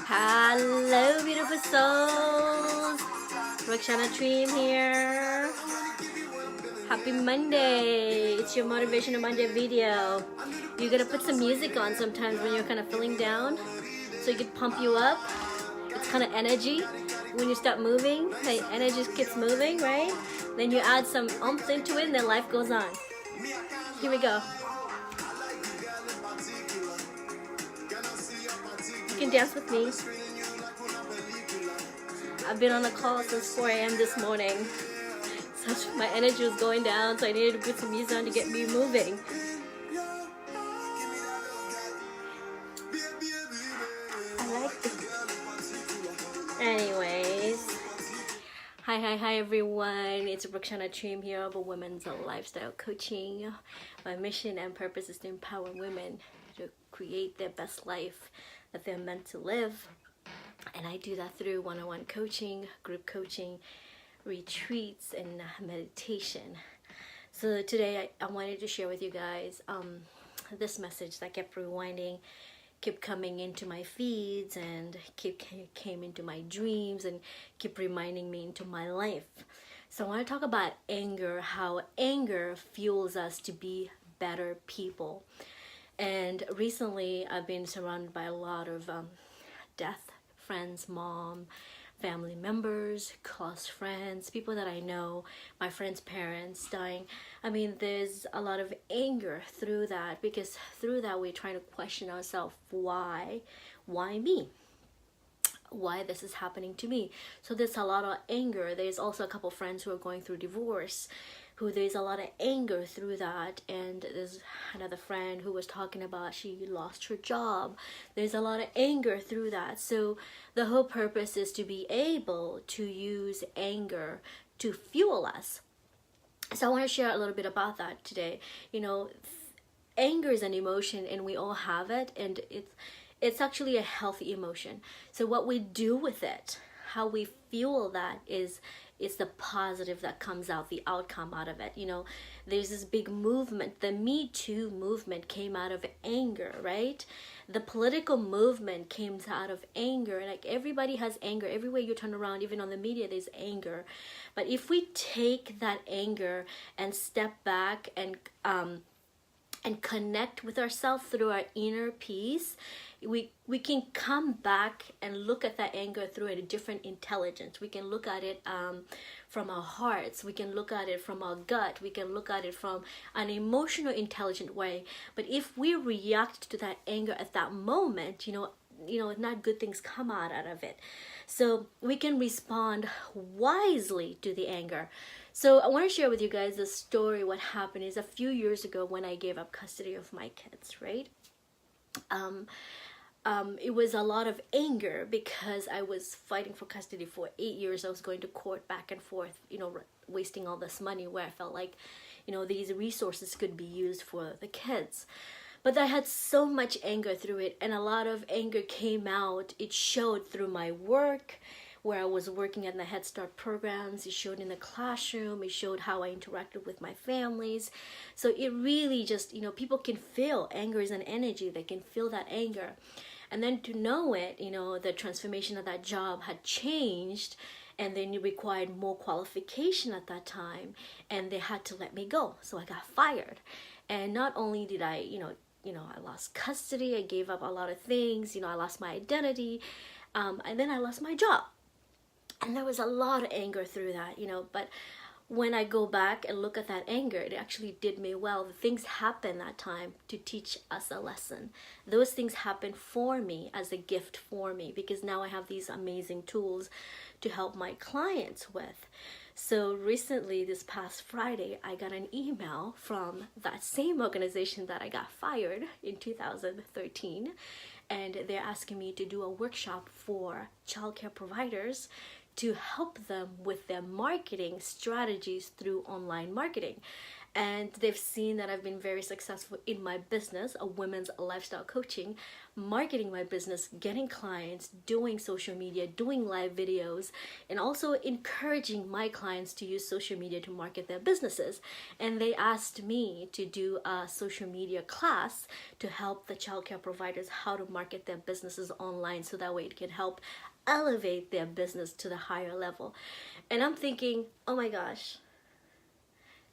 Hello, beautiful souls. Rakshana Dream here. Happy Monday. It's your Motivational Monday video. You gotta put some music on sometimes when you're kind of feeling down so it can pump you up. It's kind of energy. When you start moving, the energy keeps moving, right? Then you add some oomph into it and then life goes on. Here we go. You can dance with me. I've been on a call since 4 a.m. this morning. So my energy was going down, so I needed to put some music on to get me moving. I like it. Anyways. Hi everyone. It's Rakshana Dream here of a women's lifestyle coaching. My mission and purpose is to empower women to create their best life that they're meant to live. And I do that through one-on-one coaching, group coaching, retreats, and meditation. So today I wanted to share with you guys this message that kept rewinding, kept coming into my feeds, and came into my dreams, and kept reminding me into my life. So I want to talk about anger, how anger fuels us to be better people. And recently I've been surrounded by a lot of death, friends, mom, family members, close friends, people that I know, my friends' parents dying. I mean, there's a lot of anger through that, because through that we're trying to question ourselves, why me? Why this is happening to me? So there's a lot of anger. There's also a couple friends who are going through divorce, who there's a lot of anger through that. And there's another friend who was talking about she lost her job. There's a lot of anger through that. So the whole purpose is to be able to use anger to fuel us. So I want to share a little bit about that today. You know, anger is an emotion and we all have it, and it's actually a healthy emotion. So what we do with it, how we fuel that is the positive that comes out, the outcome out of it. You know, there's this big movement. The Me Too movement came out of anger, right? The political movement came out of anger. Like, everybody has anger. Everywhere you turn around, even on the media, there's anger. But if we take that anger and step back and connect with ourselves through our inner peace, we can come back and look at that anger through a different intelligence. We can look at it from our hearts. We can look at it from our gut. We can look at it from an emotional, intelligent way. But if we react to that anger at that moment, you know, not good things come out of it. So we can respond wisely to the anger. So I want to share with you guys the story. What happened is, a few years ago when I gave up custody of my kids, right? It was a lot of anger because I was fighting for custody for 8 years. I was going to court back and forth, you know, wasting all this money where I felt like, you know, these resources could be used for the kids. But I had so much anger through it, and a lot of anger came out. It showed through my work, where I was working at the Head Start programs. It showed in the classroom. It showed how I interacted with my families. So it really just, you know, people can feel anger is an energy. They can feel that anger. And then to know it, you know, the transformation of that job had changed, and then it required more qualification at that time, and they had to let me go. So I got fired. And not only did I, I lost custody, I gave up a lot of things, I lost my identity, and then I lost my job. And there was a lot of anger through that, but when I go back and look at that anger, it actually did me well. The things happened that time to teach us a lesson. Those things happened for me as a gift for me, because now I have these amazing tools to help my clients with. So recently, this past Friday, I got an email from that same organization that I got fired in 2013. And they're asking me to do a workshop for childcare providers to help them with their marketing strategies through online marketing. and they've seen that I've been very successful in my business, a women's lifestyle coaching, marketing my business, getting clients, doing social media, doing live videos, and also encouraging my clients to use social media to market their businesses. And they asked me to do a social media class to help the childcare providers how to market their businesses online, so that way it can help elevate their business to the higher level. And I'm thinking, oh my gosh,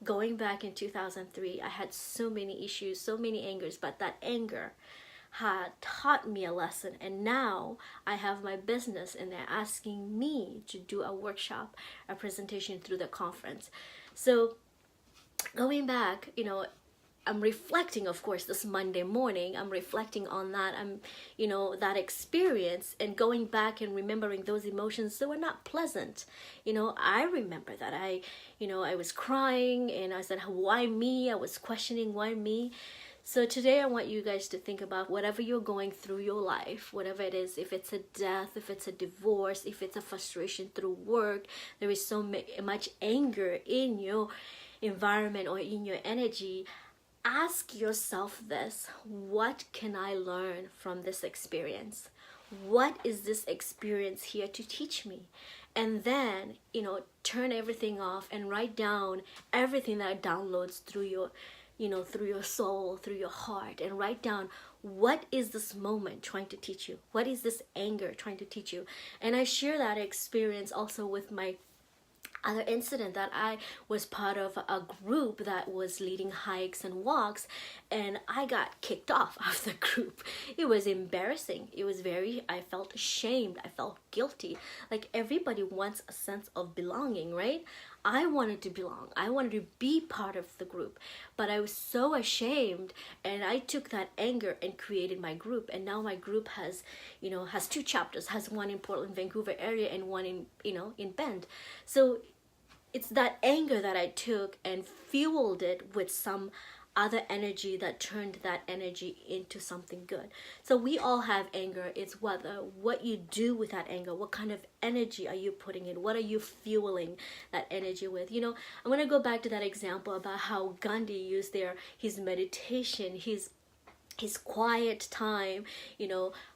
going back in 2003, I had so many issues, so many angers, but that anger had taught me a lesson. And now I have my business and they're asking me to do a workshop, a presentation through the conference. So going back, I'm reflecting, of course, this Monday morning, I'm reflecting on that, that experience, and going back and remembering those emotions that were not pleasant. I remember that I was crying and I said, why me? I was questioning, why me? So today I want you guys to think about whatever you're going through your life, whatever it is, if it's a death, if it's a divorce, if it's a frustration through work, there is so much anger in your environment or in your energy. Ask yourself this: what can I learn from this experience? What is this experience here to teach me? And then, turn everything off and write down everything that downloads through your, through your soul, through your heart, and write down, what is this moment trying to teach you? What is this anger trying to teach you? And I share that experience also with my other incident, that I was part of a group that was leading hikes and walks, and I got kicked off of the group. It was embarrassing. I felt ashamed. I felt guilty. Like, everybody wants a sense of belonging, right? I wanted to belong. I wanted to be part of the group, but I was so ashamed, and I took that anger and created my group. And now my group has two chapters, has one in Portland, Vancouver area, and one in Bend. So it's that anger that I took and fueled it with some other energy that turned that energy into something good. So we all have anger. It's what you do with that anger. What kind of energy are you putting in? What are you fueling that energy with? I'm going to go back to that example about how Gandhi used his meditation, his quiet time,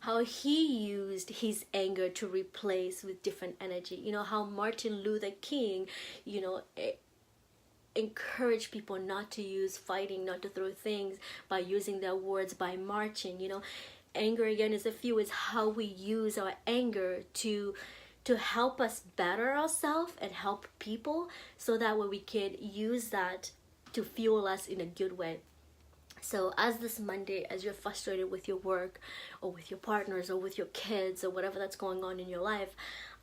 how he used his anger to replace with different energy. How Martin Luther King, encourage people not to use fighting, not to throw things, by using their words, by marching. Anger, again, is how we use our anger to help us better ourselves and help people, so that way we can use that to fuel us in a good way. So as this Monday, as you're frustrated with your work or with your partners or with your kids or whatever that's going on in your life,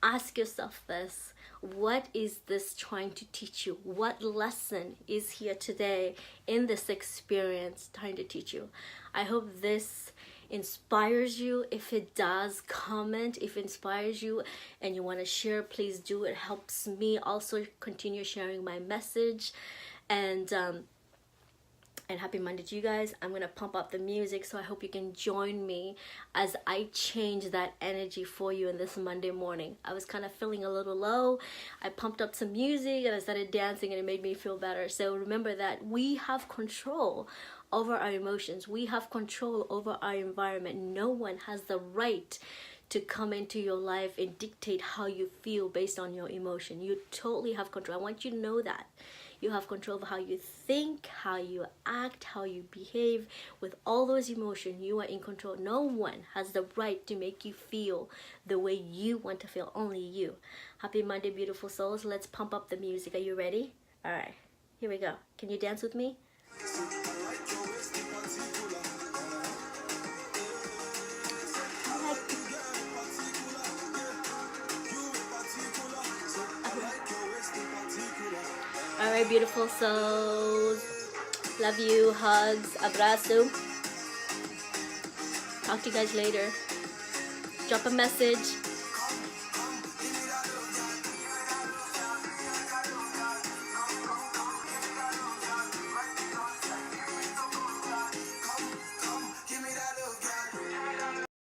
ask yourself this: what is this trying to teach you? What lesson is here today in this experience trying to teach you? I hope this inspires you. If it does, comment. If it inspires you and you want to share, please do. It helps me also continue sharing my message. And happy Monday to you guys. I'm going to pump up the music, so I hope you can join me as I change that energy for you in this Monday morning. I was kind of feeling a little low. I pumped up some music and I started dancing, and it made me feel better. So remember that we have control over our emotions. We have control over our environment. No one has the right to come into your life and dictate how you feel based on your emotion. You totally have control. I want you to know that. You have control over how you think, how you act, how you behave. With all those emotions, you are in control. No one has the right to make you feel the way you want to feel, only you. Happy Monday, beautiful souls. Let's pump up the music. Are you ready? All right, here we go. Can you dance with me? Alright, beautiful souls. Love you. Hugs. Abrazo. Talk to you guys later. Drop a message.